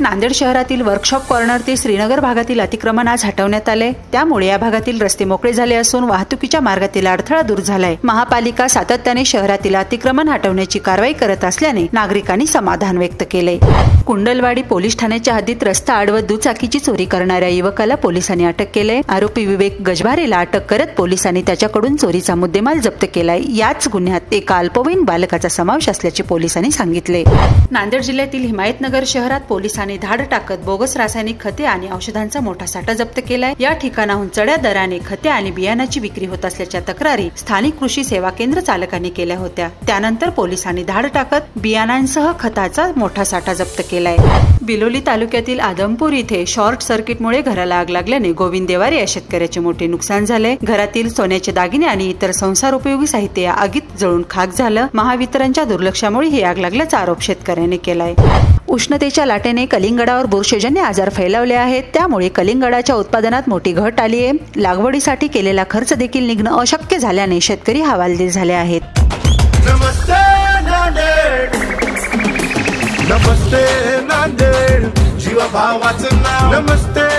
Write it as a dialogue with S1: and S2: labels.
S1: नांदेड शहरातील workshop corner ते श्रीनगर भागातील अतिक्रमण आज हटवण्यात आले। त्यामुळे या भागातील रस्ते मोकळे झाले असून वाहतुकीच्या मार्गातील अडथळा दूर झालाय। महापालिका सातत्याने शहरातील अतिक्रमण हटवण्याची कारवाई करत असल्याने नागरिकांनी समाधान व्यक्त केले। कुंडलवाडी पोलीस ठाण्याच्या हद्दीत रस्ता अडवत दुचाकीची चोरी करणाऱ्या युवकाला पोलिसांनी अटक केले। आरोपी विवेक गजभारेला अटक करत पोलिसांनी त्याच्याकडून चोरीचा मुद्देमाल जप्त केलाय। याच गुन्ह्यात एका अल्पवयीन बालकाचा समावेश असल्याचे पोलिसांनी सांगितले। नांदेड जिल्ह्यातील हिमायतनगर शहरात पोलिसांनी धाड टाकत बोगस रासायनिक खते आणि औषधांचा मोठा साठा जप्त केलाय। या ठिकाणाहून चढ्या दराने खते आणि बियाणाची विक्री होत असल्याच्या तक्रारी स्थानिक कृषी सेवा केंद्र चालकांनी केल्या होत्या। त्यानंतर पोलिसांनी धाड टाकत बियाणांसह खताचा मोठा साठा जप्त केलाय। बिलोली तालुक्यातील आदमपूर इथे शॉर्ट सर्किटमुळे घराला आग लागल्याने गोविंद देवारे या शेतकऱ्याचे मोठे नुकसान झाले। घरातील सोन्याचे दागिने आणि इतर संसार उपयोगी साहित्य या आगीत जळून खाक झालं। महावितरणच्या दुर्लक्षामुळे ही आग लागल्याचा आरोप शेतकऱ्यांनी केलाय। उष्णतेच्या लाटेने कलिंगडावर बुरशीजन्य आजार फैलावले आहेत। त्यामुळे कलिंगडाच्या उत्पादनात मोठी घट आली आहे। लागवडीसाठी केलेला खर्च देखील निघणं अशक्य झाल्याने शेतकरी हवालदिल झाले आहेत।
S2: नमस्ते नांदेड, नमस्ते नांदेड, जीवा भावाचं नाव नमस्ते